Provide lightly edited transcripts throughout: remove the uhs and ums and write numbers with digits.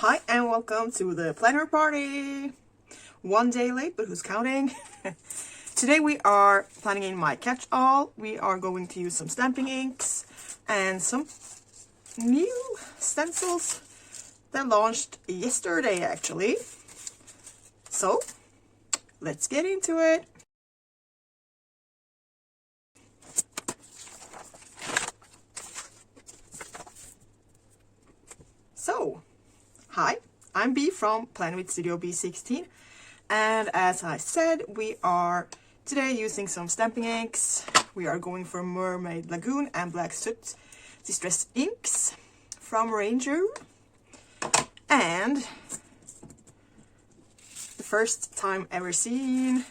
Hi and welcome to the planner party. One day late, but who's counting? Today we are planning in my catch-all. We are going to use some stamping inks and some new stencils that launched yesterday actually. So let's get into it. So, hi, I'm B from Plan With StudioB16, and as I said, we are today using some stamping inks. We are going for Mermaid Lagoon and Black Soot Distress inks from Ranger, and the first time ever seen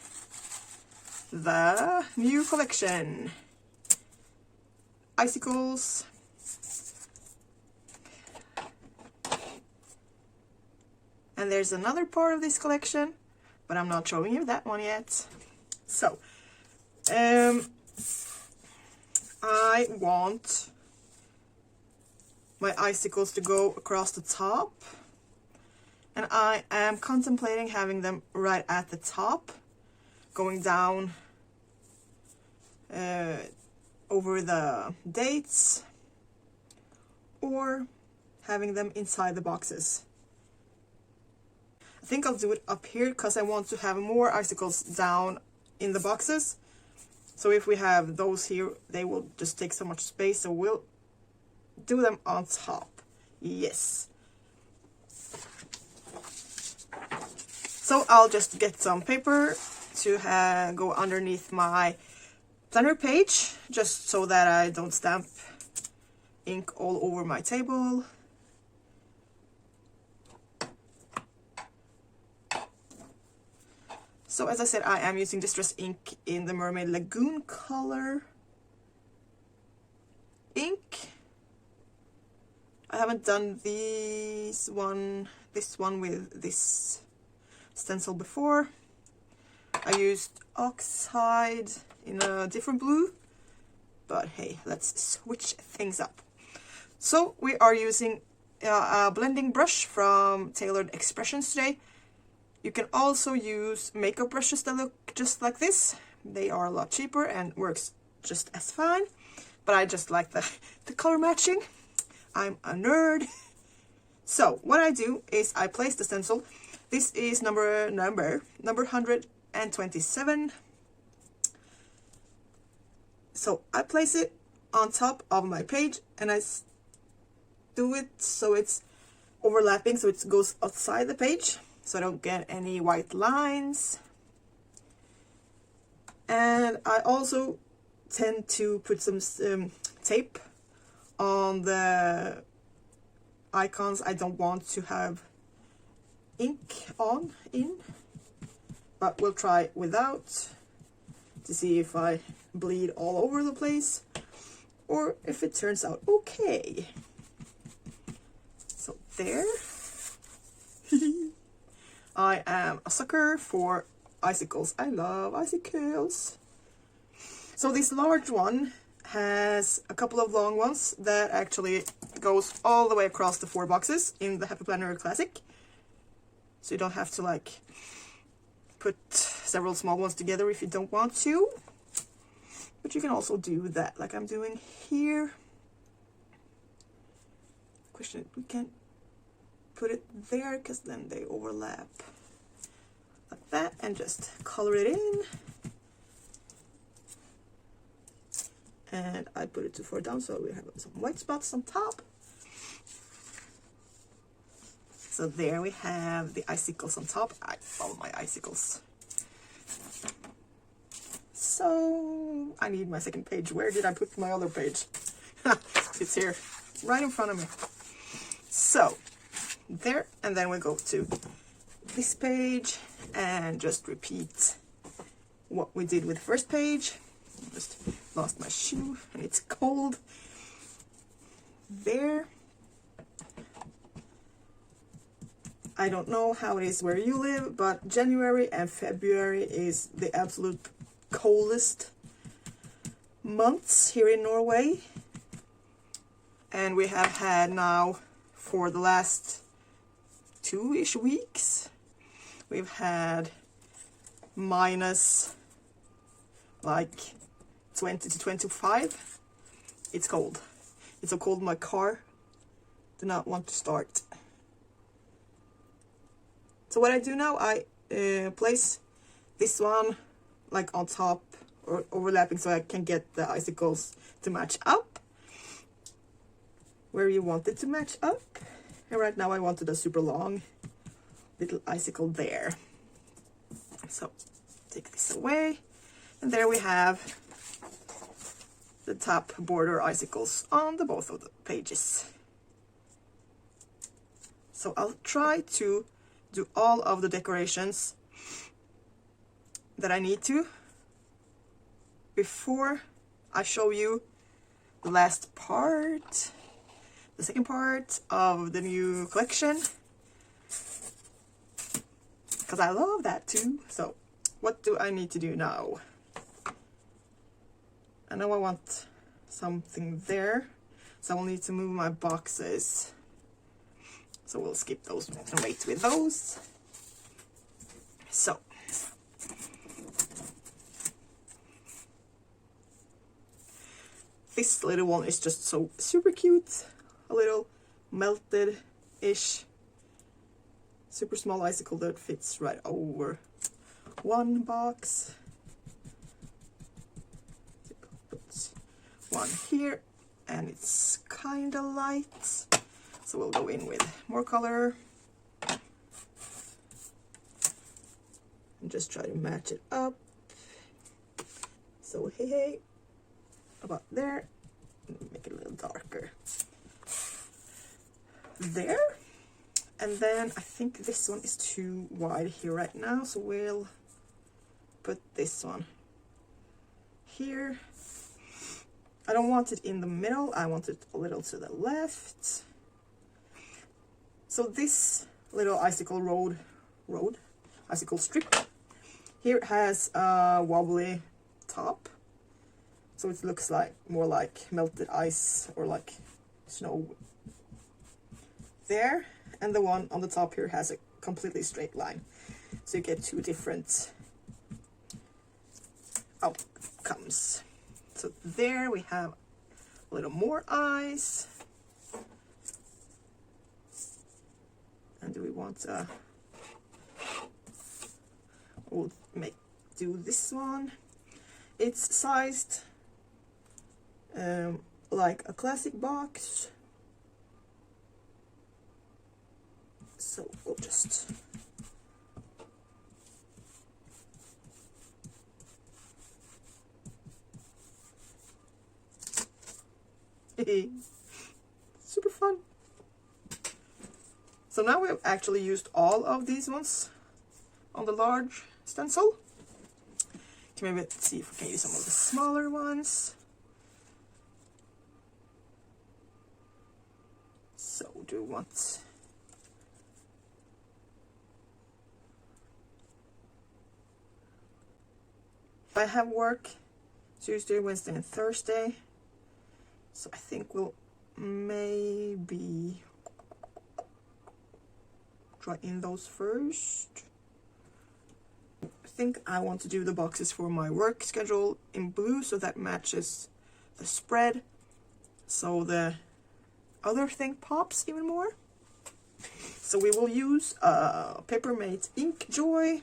the new collection, Icicles. And there's another part of this collection, but I'm not showing you that one yet. So, I want my icicles to go across the top, and I am contemplating having them right at the top, going down over the dates, or having them inside the boxes. I think I'll do it up here because I want to have more icicles down in the boxes. So if we have those here, they will just take so much space, so we'll do them on top. Yes. So I'll just get some paper to go underneath my planner page, just so that I don't stamp ink all over my table. So as I said, I am using Distress ink in the Mermaid Lagoon color ink. I haven't done this one with this stencil before. I used Oxide in a different blue, but hey, let's switch things up. So we are using a blending brush from Tailored Expressions today. You can also use makeup brushes that look just like this. They are a lot cheaper and works just as fine, but I just like the color matching. I'm a nerd. So what I do is I place the stencil. This is number 127. So I place it on top of my page, and I do it so it's overlapping, so it goes outside the page, so I don't get any white lines. And I also tend to put some tape on the icons I don't want to have ink in, but we'll try without to see if I bleed all over the place or if it turns out okay. So there. I am a sucker for icicles. I love icicles. So this large one has a couple of long ones that actually goes all the way across the 4 boxes in the Happy Planner Classic. So you don't have to like put several small ones together if you don't want to. But you can also do that like I'm doing here. Question, we can't put it there because then they overlap like that, and just color it in. And I put it too far down, so we have some white spots on top. So there we have the icicles on top. I follow my icicles. So I need my second page. Where did I put my other page? It's here, right in front of me. So there, and then we go to this page and just repeat what we did with the first page. Just lost my shoe and it's cold. There. I don't know how it is where you live, but January and February is the absolute coldest months here in Norway. And we have had now for the last 2-ish weeks. We've had minus like 20 to 25. It's cold. It's so cold my car do not want to start. So what I do now, I place this one like on top or overlapping so I can get the icicles to match up where you want it to match up. And right now I wanted a super long little icicle there. So take this away, and there we have the top border icicles on the both of the pages. So I'll try to do all of the decorations that I need to before I show you the last part, the second part of the new collection, because I love that too. So what do I need to do now? I know I want something there, so I will need to move my boxes. So we'll skip those and wait with those. So this little one is just so super cute. A little melted-ish, super small icicle that fits right over one box. Put one here, and it's kind of light. So we'll go in with more color and just try to match it up. So hey, about there, make it a little darker. There. And then I think this one is too wide here right now, so we'll put this one here. I don't want it in the middle, I want it a little to the left. So this little icicle icicle strip here has a wobbly top, so it looks like more like melted ice or like snow there, and the one on the top here has a completely straight line, so you get two different outcomes. So there we have a little more ice. And do we want we'll do this one. It's sized like a classic box, so we'll just super fun. So now we've actually used all of these ones on the large stencil. Can maybe see if we can use some of the smaller ones. So do we want I have work Tuesday, Wednesday, and Thursday, so I think we'll maybe try in those first. I think I want to do the boxes for my work schedule in blue so that matches the spread, so the other thing pops even more. So we will use Papermate Ink Joy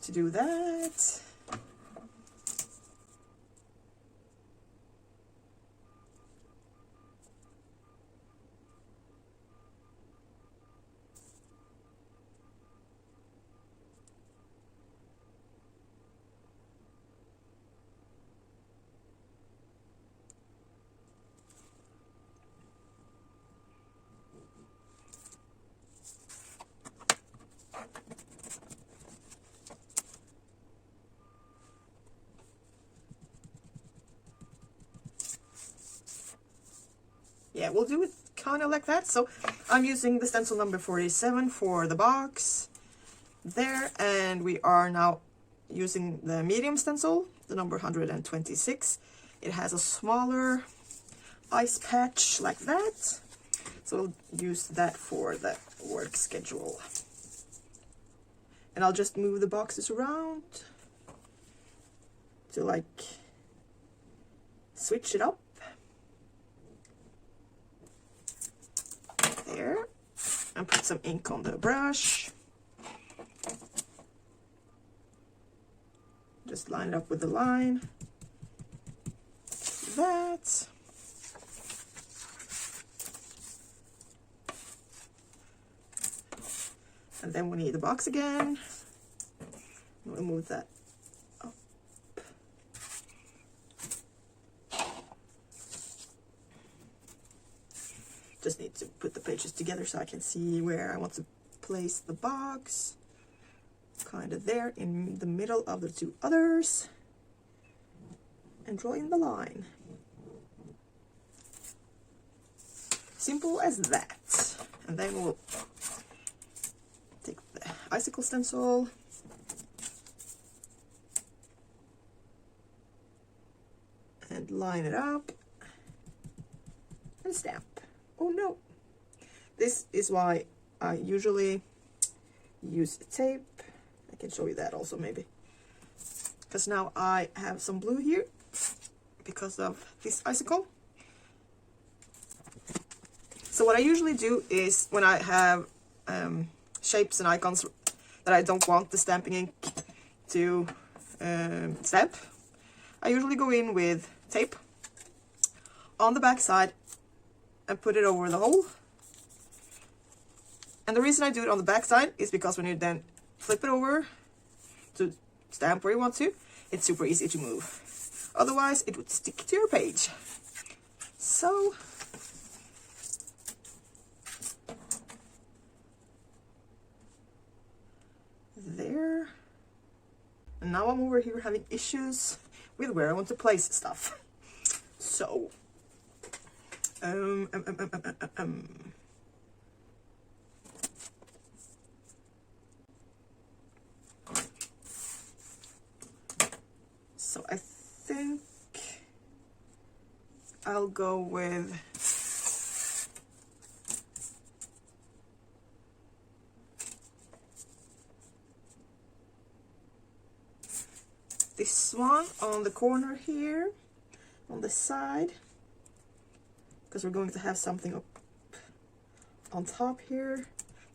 to do that. Yeah, we'll do it kind of like that. So I'm using the stencil number 47 for the box there, and we are now using the medium stencil, the number 126. It has a smaller ice patch like that. So I'll use that for the work schedule. And I'll just move the boxes around to like switch it up. There. And put some ink on the brush. Just line it up with the line. That. And then we need the box again. We'll move that up. Just need to put the pages together so I can see where I want to place the box. Kind of there in the middle of the two others. And draw in the line. Simple as that. And then we'll take the icicle stencil. And line it up. And stamp. Oh no! This is why I usually use tape. I can show you that also maybe. Because now I have some blue here because of this icicle. So what I usually do is when I have shapes and icons that I don't want the stamping ink to stamp, I usually go in with tape on the back side and put it over the hole. And the reason I do it on the back side is because when you then flip it over to stamp where you want to, it's super easy to move. Otherwise, it would stick to your page. So, there. And now I'm over here having issues with where I want to place stuff. So, so I think I'll go with this one on the corner here, on the side, because we're going to have something up on top here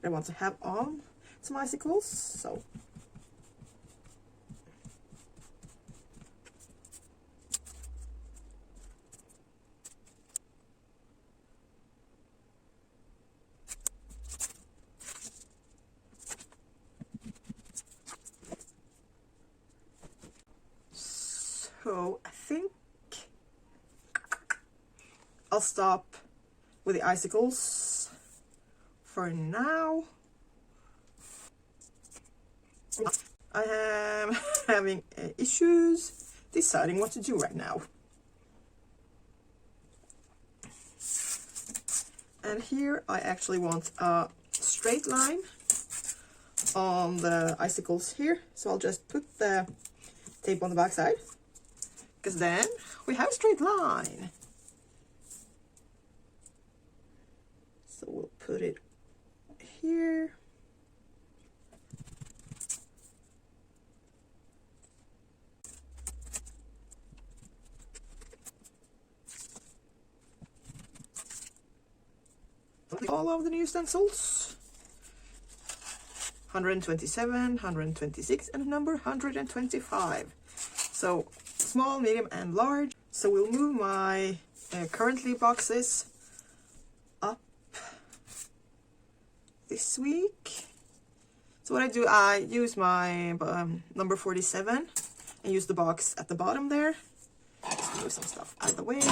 that I want to have on some icicles. So I think I'll stop with the icicles for now. I am having issues deciding what to do right now. And here I actually want a straight line on the icicles here. So I'll just put the tape on the back side, because then we have a straight line. So we'll put it here. All of the new stencils. 127, 126, and number 125. So small, medium, and large. So we'll move my currently boxes up this week. So what I do, I use my number 47 and use the box at the bottom there. Just move some stuff out of the way.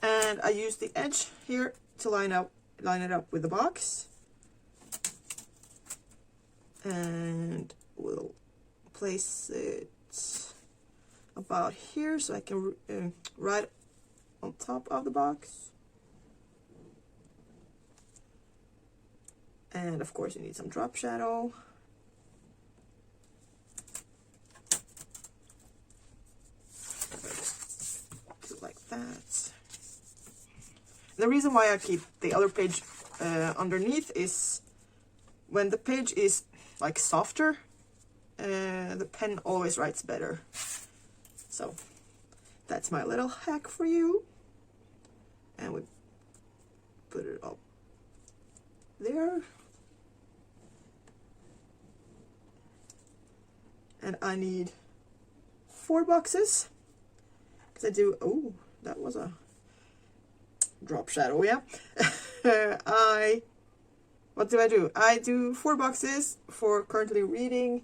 And I use the edge here to line it up with the box. And we'll place it about here so I can right on top of the box. And of course you need some drop shadow. Do it like that. the reason why I keep the other page underneath is when the page is like softer, the pen always writes better. So that's my little hack for you. And we put it up there. And I need 4 boxes. Because I do, oh, that was a drop shadow, yeah. What do? I do 4 boxes for currently reading,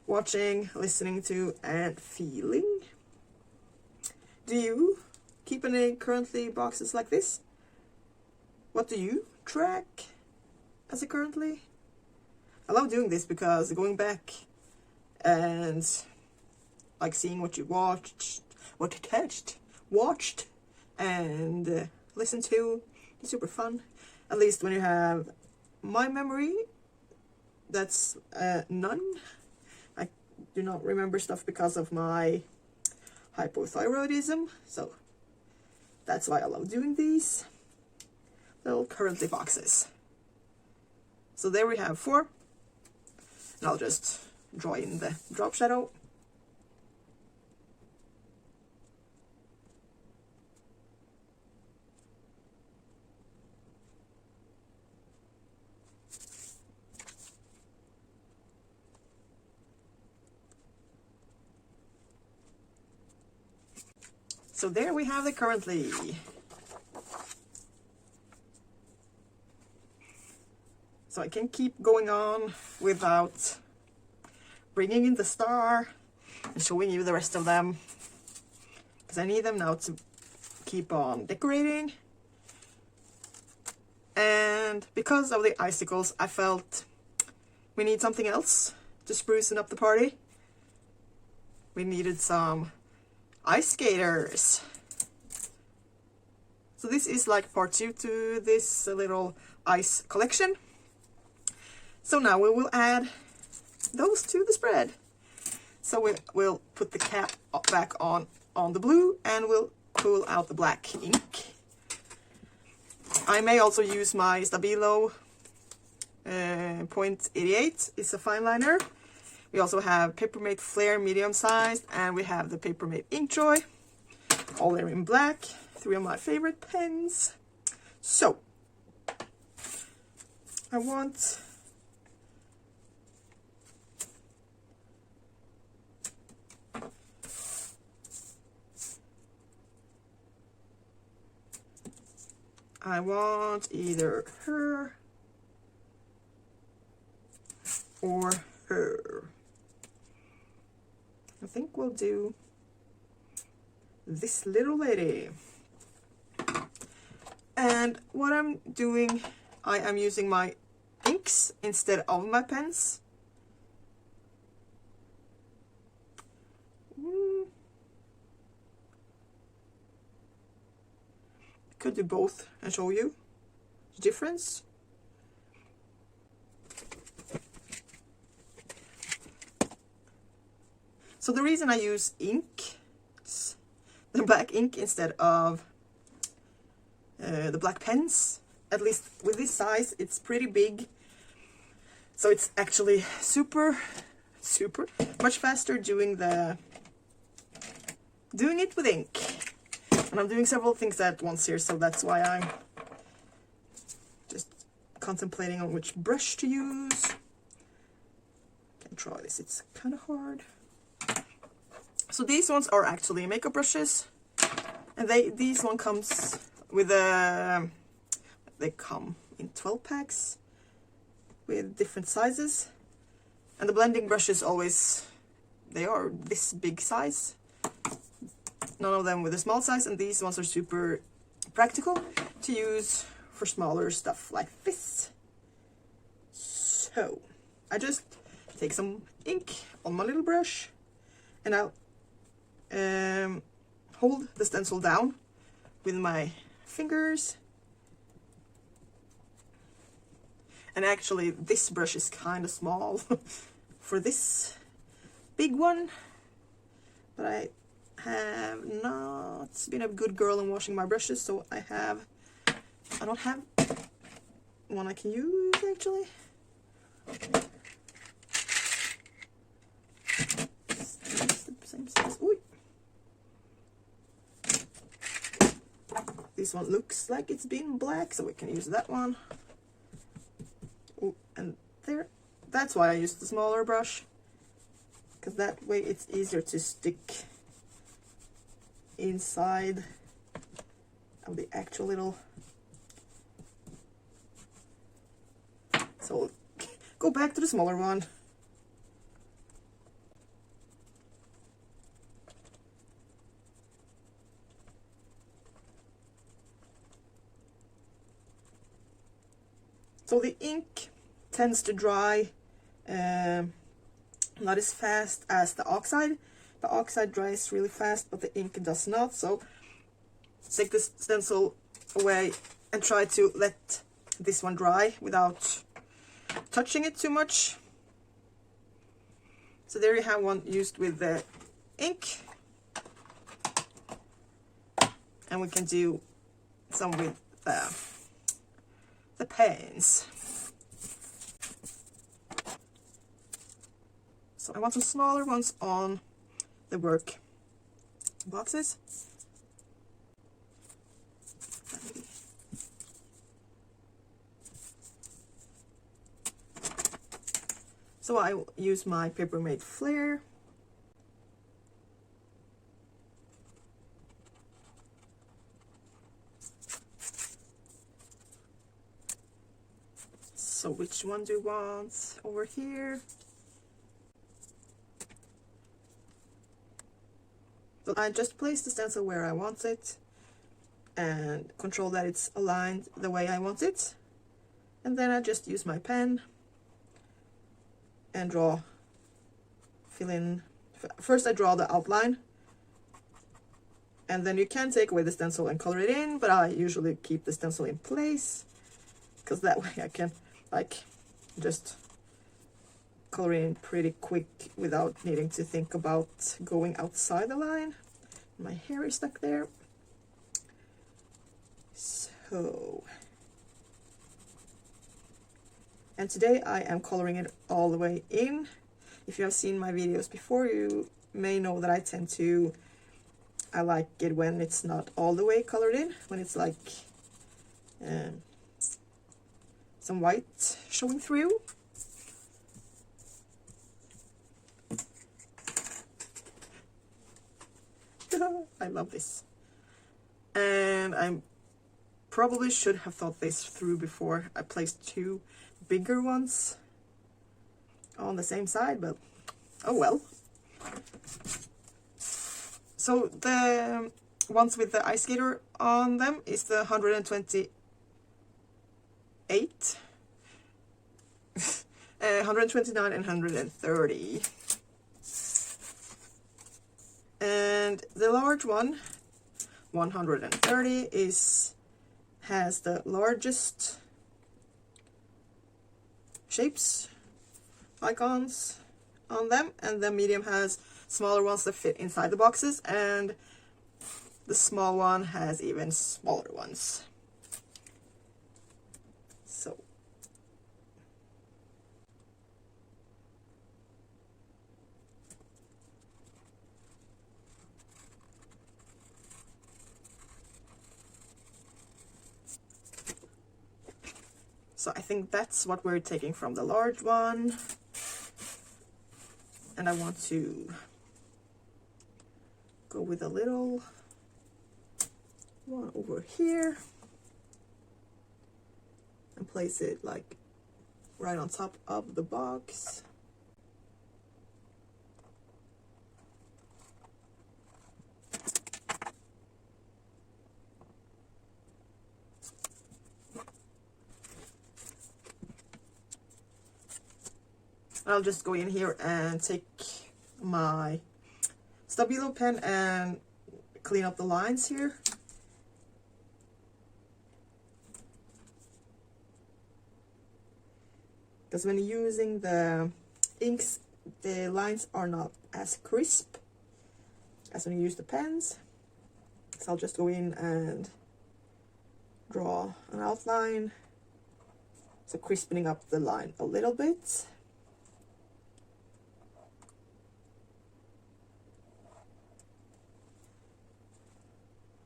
watching, listening to, and feeling. Do you keep any currently boxes like this? What do you track as a currently? I love doing this because going back and like seeing what you watched, what you touched, watched, and listened to is super fun. At least when you have my memory, that's none. I do not remember stuff because of my hypothyroidism, so that's why I love doing these little currently boxes. So there we have 4, and I'll just draw in the drop shadow. So there we have the currently. So I can keep going on without bringing in the star and showing you the rest of them, because I need them now to keep on decorating. And because of the icicles, I felt we need something else to sprucing up the party. We needed some ice skaters. So this is like part 2 to this little ice collection. So now we will add those to the spread. So we'll put the cap back on the blue, and we'll pull out the black ink. I may also use my Stabilo .88. It's a fine liner. We also have Papermate Flare medium sized, and we have the Papermate Inkjoy. All there in black. 3 of my favorite pens. So I want either her or her. I think we'll do this little lady. And what I'm doing, I am using my inks instead of my pens. Could do both and show you the difference. So the reason I use ink, the black ink instead of the black pens, at least with this size, it's pretty big. So it's actually super much faster doing it with ink. And I'm doing several things at once here, so that's why I'm just contemplating on which brush to use. Can try this, it's kind of hard. So these ones are actually makeup brushes, and these one comes with they come in 12 packs with different sizes, and the blending brushes always, they are this big size. None of them with a small size, and these ones are super practical to use for smaller stuff like this. So I just take some ink on my little brush, and I'll hold the stencil down with my fingers. And actually this brush is kind of small for this big one, but I have not been a good girl in washing my brushes, so I have I don't have one I can use actually. Same size. Ooh. This one looks like it's been black, so we can use that one. Ooh, and there. That's why I use the smaller brush, because that way it's easier to stick inside of the actual little. So go back to the smaller one. So the ink tends to dry not as fast as the oxide. The oxide dries really fast, but the ink does not. So take this stencil away and try to let this one dry without touching it too much. So there you have one used with the ink, and we can do some with the pens. So I want some smaller ones on the work boxes. So I will use my Paper Made Flare. So which one do you want over here? So I just place the stencil where I want it and control that it's aligned the way I want it. And then I just use my pen and fill in. First I draw the outline, and then you can take away the stencil and color it in, but I usually keep the stencil in place, because that way I can like just color in pretty quick without needing to think about going outside the line. My hair is stuck there. So, and today I am coloring it all the way in. If you have seen my videos before, you may know that I like it when it's not all the way colored in, when it's like some white showing through. I love this. And I probably should have thought this through before I placed two bigger ones on the same side, but oh well. So the ones with the ice skater on them is the 128, 129 and 130. And the large one, 130, has the largest shapes, icons on them, and the medium has smaller ones that fit inside the boxes, and the small one has even smaller ones. So I think that's what we're taking from the large one. And I want to go with a little one over here and place it like right on top of the box. I'll just go in here and take my Stabilo pen and clean up the lines here. Because when using the inks, the lines are not as crisp as when you use the pens. So I'll just go in and draw an outline. So crispening up the line a little bit.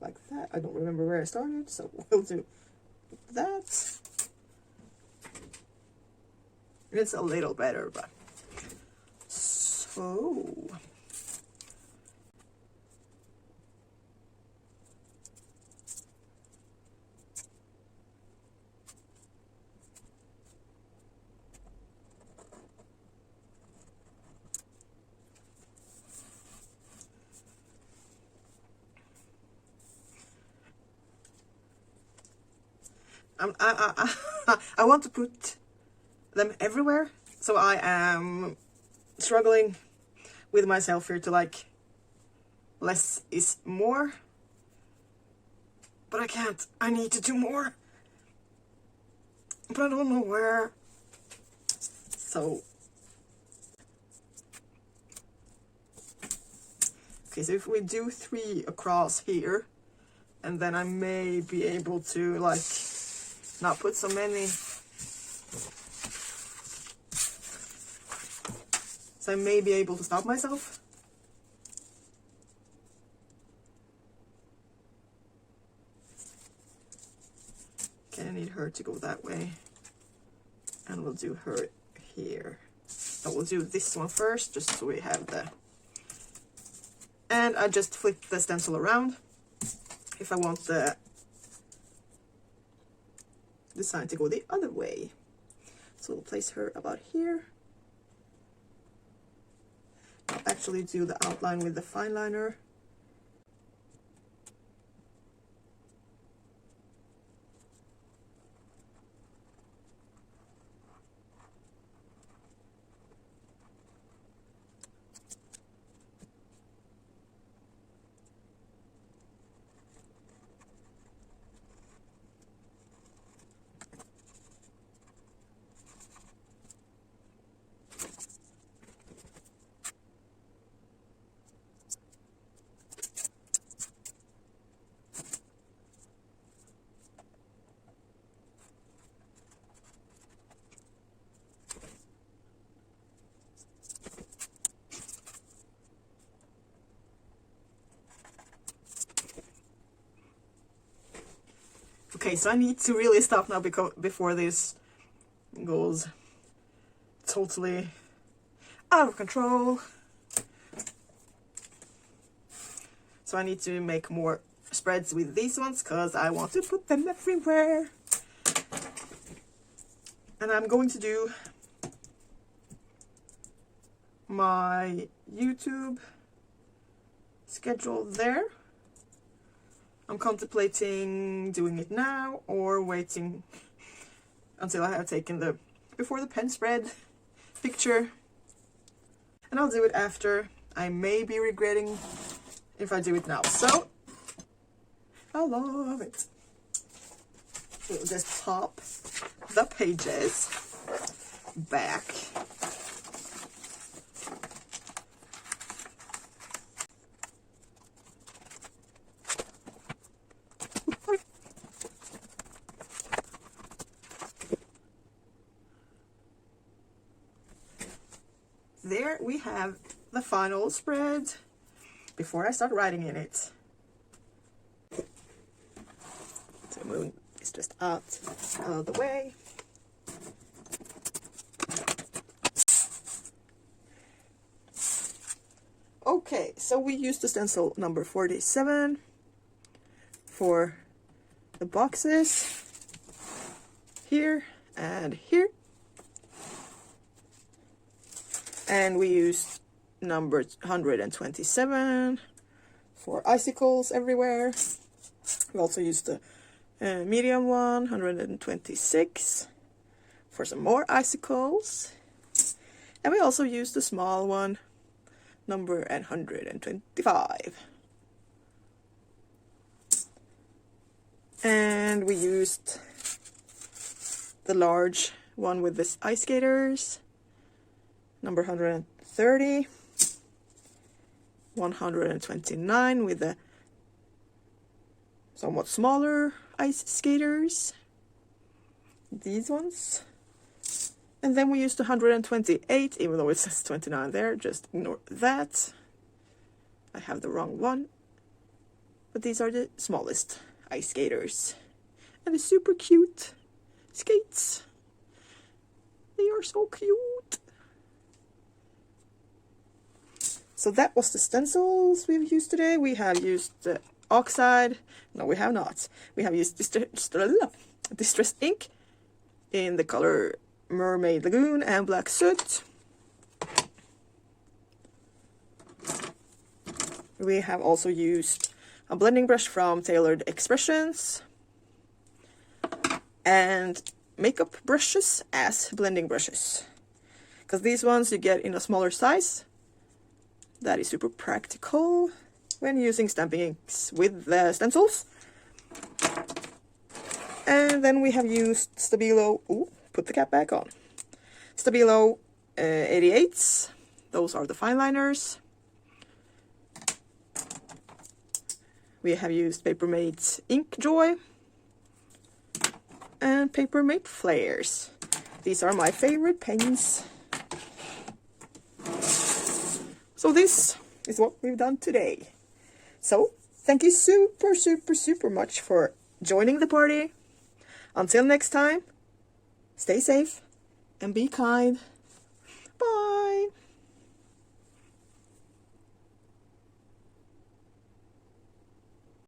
Like that. I don't remember where I started, so we'll do that. It's a little better, but so I want to put them everywhere, so I am struggling with myself here to like less is more, but I can't. I need to do more, but I don't know where. So okay, so if we do 3 across here, and then I may be able to like not put so many. So I may be able to stop myself. Okay, I need her to go that way. And we'll do her here. So we'll do this one first, just so we have the... And I just flip the stencil around if I want the design to go the other way. So we'll place her about here. I'll actually do the outline with the fine liner. Okay, so I need to really stop now before this goes totally out of control. So I need to make more spreads with these ones because I want to put them everywhere. And I'm going to do my YouTube schedule there. I'm contemplating doing it now or waiting until I have taken the before the pen spread picture. And I'll do it after. I may be regretting if I do it now. So, I love it. We'll just pop the pages back. There we have the final spread before I start writing in it. So moving is just out of the way. Okay, so we used the stencil number 47 for the boxes here and here. And we used number 127 for icicles everywhere. We also used the medium one, 126, for some more icicles. And we also used the small one, number 125. And we used the large one with the ice skaters, number 130, 129 with a somewhat smaller ice skaters. These ones. And then we used 128, even though it says 29 there. Just ignore that. I have the wrong one. But these are the smallest ice skaters. And the super cute skates. They are so cute. So that was the stencils we've used today. We have used the oxide. No, we have not. We have used distress ink in the color Mermaid Lagoon and Black Soot. We have also used a blending brush from Tailored Expressions and makeup brushes as blending brushes, because these ones you get in a smaller size. That is super practical when using stamping inks with the stencils. And then we have used Stabilo, put the cap back on, Stabilo 88s. Those are the fine liners. We have used Papermate Ink Joy and Papermate Flares. These are my favorite pens. So this is what we've done today. So thank you super much for joining the party. Until next time, stay safe and be kind. Bye.